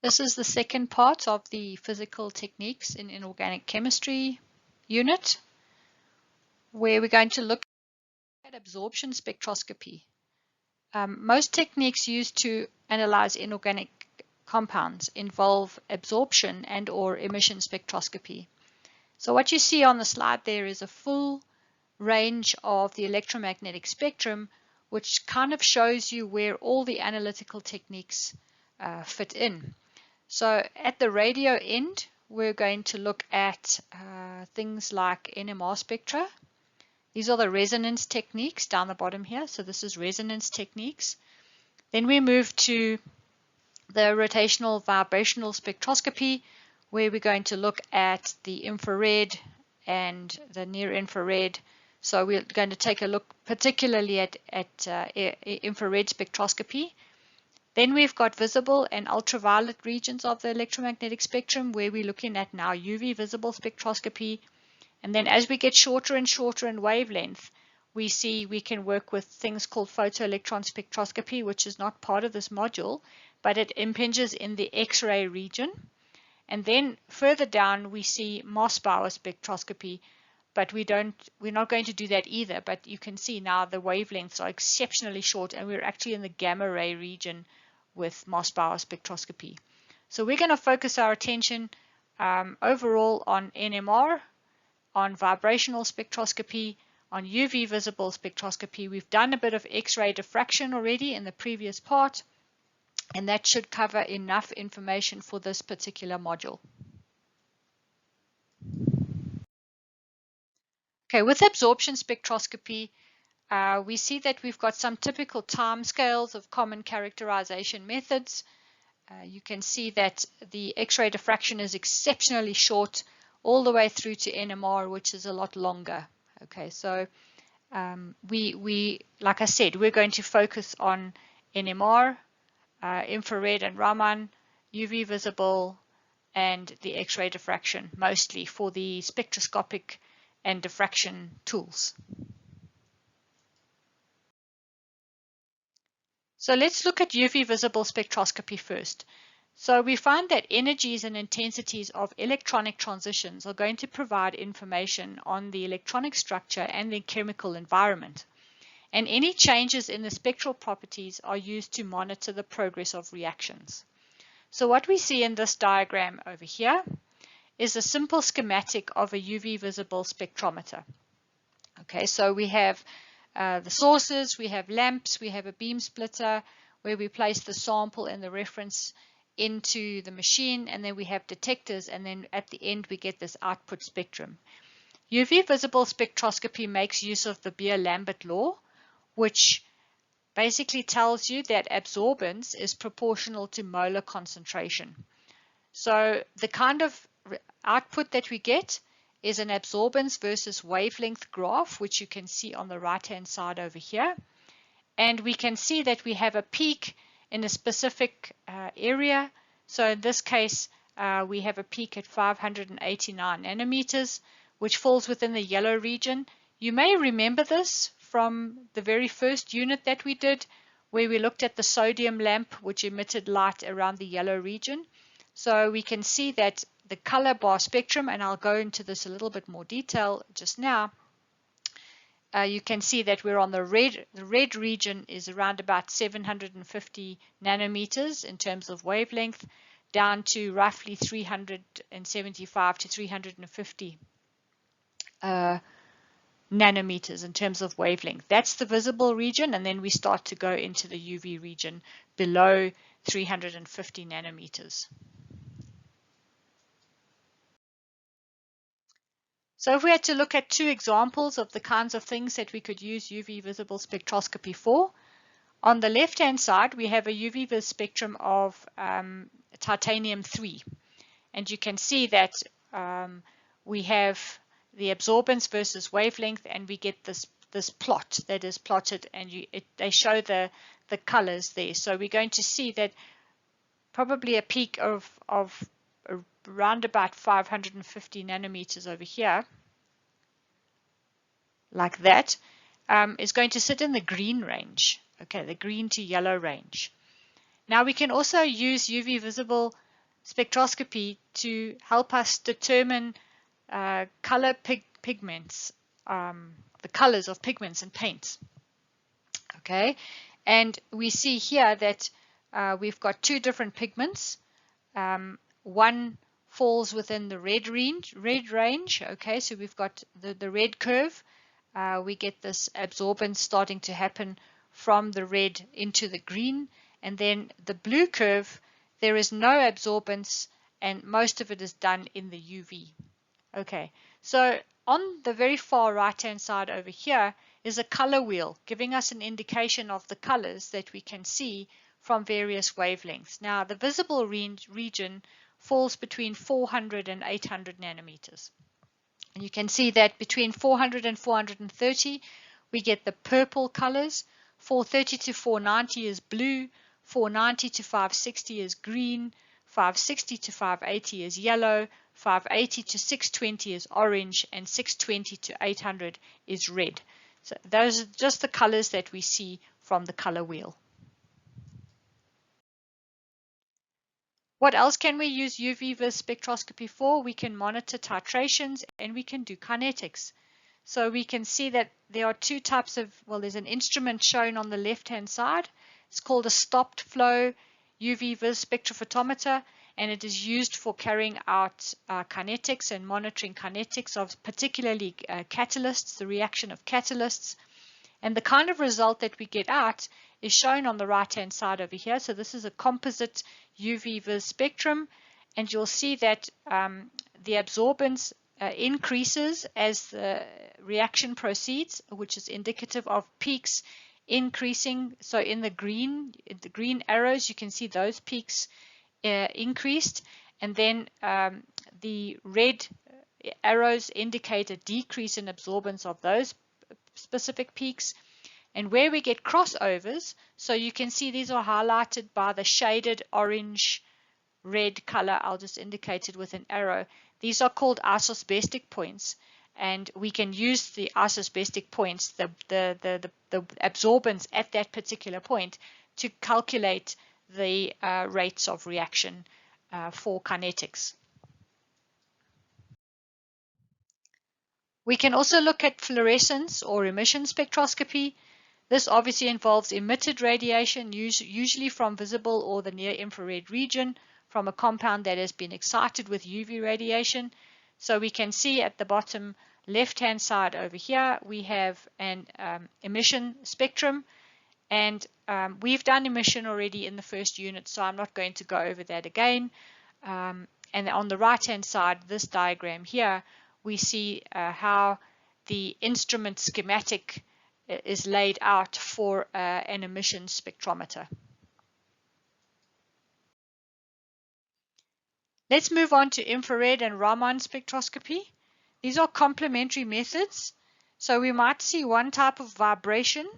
This is the second part of the physical techniques in inorganic chemistry unit, where we're going to look at absorption spectroscopy. Most techniques used to analyze inorganic compounds involve absorption and or emission spectroscopy. So what you see on the slide there is a full range of the electromagnetic spectrum, which kind of shows you where all the analytical techniques fit in. So at the radio end, we're going to look at things like NMR spectra. These are the resonance techniques down the bottom here. So this is resonance techniques. Then we move to the rotational vibrational spectroscopy, where we're going to look at the infrared and the near infrared. So we're going to take a look particularly at infrared spectroscopy. Then we've got visible and ultraviolet regions of the electromagnetic spectrum, where we're looking at now UV visible spectroscopy. And then as we get shorter and shorter in wavelength, we see we can work with things called photoelectron spectroscopy, which is not part of this module, but it impinges in the X-ray region. And then further down, we see Mossbauer spectroscopy, but we're not going to do that either. But you can see now the wavelengths are exceptionally short, and we're actually in the gamma ray region with Mossbauer spectroscopy. So we're going to focus our attention overall on NMR, on vibrational spectroscopy, on UV visible spectroscopy. We've done a bit of X-ray diffraction already in the previous part, and that should cover enough information for this particular module. Okay, with absorption spectroscopy, we see that we've got some typical time scales of common characterization methods. You can see that the X-ray diffraction is exceptionally short all the way through to NMR, which is a lot longer. Okay, so like I said, we're going to focus on NMR, infrared and Raman, UV visible, and the X-ray diffraction, mostly for the spectroscopic and diffraction tools. So let's look at UV visible spectroscopy first. So we find that energies and intensities of electronic transitions are going to provide information on the electronic structure and the chemical environment. And any changes in the spectral properties are used to monitor the progress of reactions. So what we see in this diagram over here is a simple schematic of a UV visible spectrometer. Okay, so we have the sources, we have lamps, we have a beam splitter where we place the sample and the reference into the machine, and then we have detectors, and then at the end we get this output spectrum. UV visible spectroscopy makes use of the Beer-Lambert law, which basically tells you that absorbance is proportional to molar concentration. So the kind of output that we get is an absorbance versus wavelength graph, which you can see on the right-hand side over here. And we can see that we have a peak in a specific area. So in this case, we have a peak at 589 nanometers, which falls within the yellow region. You may remember this from the very first unit that we did, where we looked at the sodium lamp, which emitted light around the yellow region. So we can see that the color bar spectrum, and I'll go into this a little bit more detail just now, you can see that we're on the red. The red region is around about 750 nanometers in terms of wavelength, down to roughly 375 to 350 nanometers in terms of wavelength. That's the visible region, and then we start to go into the UV region below 350 nanometers. So if we had to look at two examples of the kinds of things that we could use UV visible spectroscopy for, on the left-hand side we have a UV vis spectrum of titanium-3, and you can see that we have the absorbance versus wavelength, and we get this plot that is plotted, and they show the colors there. So we're going to see that probably a peak of around about 550 nanometers over here, like that, is going to sit in the green range, okay, the green to yellow range. Now we can also use UV visible spectroscopy to help us determine color pigments, the colors of pigments and paints. Okay, and we see here that we've got two different pigments. One falls within the red range. Okay, so we've got the red curve. We get this absorbance starting to happen from the red into the green, and then the blue curve, there is no absorbance and most of it is done in the UV. Okay, so on the very far right hand side over here is a color wheel giving us an indication of the colors that we can see from various wavelengths. Now the visible region falls between 400 and 800 nanometers. And you can see that between 400 and 430 we get the purple colors, 430 to 490 is blue, 490 to 560 is green, 560 to 580 is yellow, 580 to 620 is orange, and 620 to 800 is red. So those are just the colors that we see from the color wheel. What else can we use UV-vis spectroscopy for? We can monitor titrations and we can do kinetics. So we can see that there are two types of, well, there's an instrument shown on the left-hand side. It's called a stopped flow UV-vis spectrophotometer, and it is used for carrying out kinetics and monitoring kinetics of particularly catalysts, the reaction of catalysts. And the kind of result that we get out is shown on the right-hand side over here. So this is a composite UV-vis spectrum, and you'll see that the absorbance increases as the reaction proceeds, which is indicative of peaks increasing. So in the green arrows, you can see those peaks increased, and then the red arrows indicate a decrease in absorbance of those specific peaks. And where we get crossovers, so you can see these are highlighted by the shaded orange red color. I'll just indicate it with an arrow. These are called isosbestic points, and we can use the isosbestic points, the absorbance at that particular point, to calculate the rates of reaction for kinetics. We can also look at fluorescence or emission spectroscopy. This obviously involves emitted radiation, usually from visible or the near infrared region, from a compound that has been excited with UV radiation. So we can see at the bottom left-hand side over here, we have an emission spectrum, and we've done emission already in the first unit, so I'm not going to go over that again. And on the right-hand side, this diagram here, we see how the instrument schematic is laid out for an emission spectrometer. Let's move on to infrared and Raman spectroscopy. These are complementary methods. So we might see one type of vibration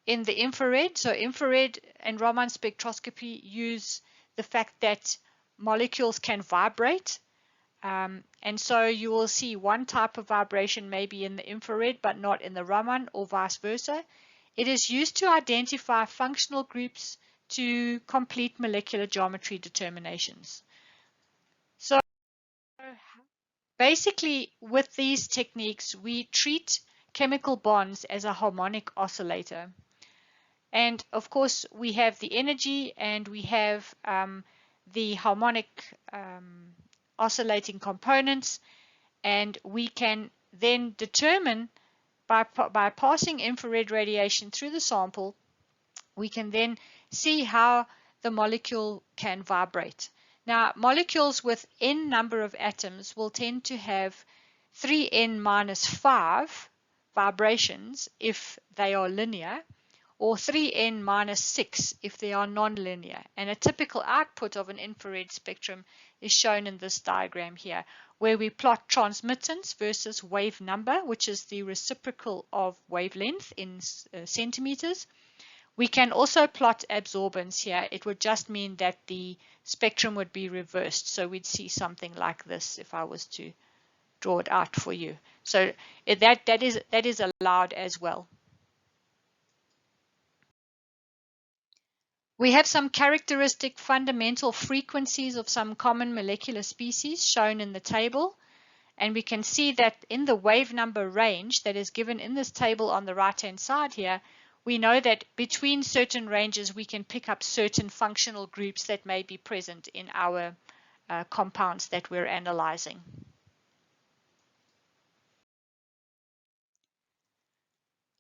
in the infrared. So infrared and Raman spectroscopy use the fact that molecules can vibrate. And so you will see one type of vibration maybe in the infrared but not in the Raman, or vice versa. It is used to identify functional groups to complete molecular geometry determinations. So basically with these techniques we treat chemical bonds as a harmonic oscillator. And of course we have the energy and we have the harmonic oscillating components, and we can then determine by passing infrared radiation through the sample, we can then see how the molecule can vibrate. Now molecules with n number of atoms will tend to have 3n minus 5 vibrations if they are linear, or 3n minus 6 if they are nonlinear. And a typical output of an infrared spectrum is shown in this diagram here, where we plot transmittance versus wave number, which is the reciprocal of wavelength in centimeters. We can also plot absorbance here. It would just mean that the spectrum would be reversed. So we'd see something like this if I was to draw it out for you. So that is allowed as well. We have some characteristic fundamental frequencies of some common molecular species shown in the table. And we can see that in the wave number range that is given in this table on the right-hand side here, we know that between certain ranges we can pick up certain functional groups that may be present in our compounds that we're analyzing.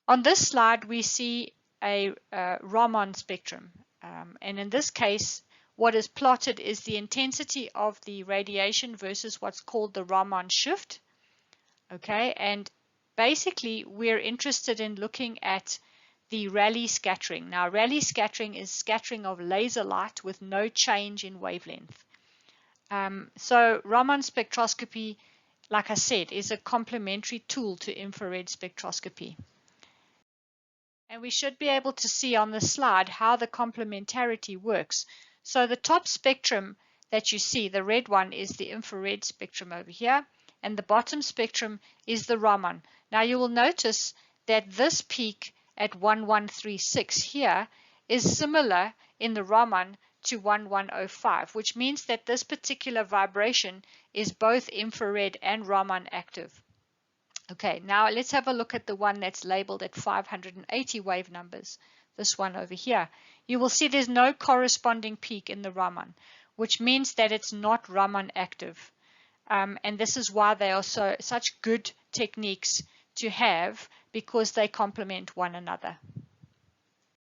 On this slide, we see a Raman spectrum. And in this case, what is plotted is the intensity of the radiation versus what's called the Raman shift. Okay, and basically we're interested in looking at the Rayleigh scattering. Now, Rayleigh scattering is scattering of laser light with no change in wavelength. So Raman spectroscopy, like I said, is a complementary tool to infrared spectroscopy. And we should be able to see on the slide how the complementarity works. So the top spectrum that you see, the red one, is the infrared spectrum over here, and the bottom spectrum is the Raman. Now you will notice that this peak at 1136 here is similar in the Raman to 1105, which means that this particular vibration is both infrared and Raman active. Okay, now let's have a look at the one that's labeled at 580 wave numbers, this one over here. You will see there's no corresponding peak in the Raman, which means that it's not Raman active. And this is why they are such good techniques to have, because they complement one another.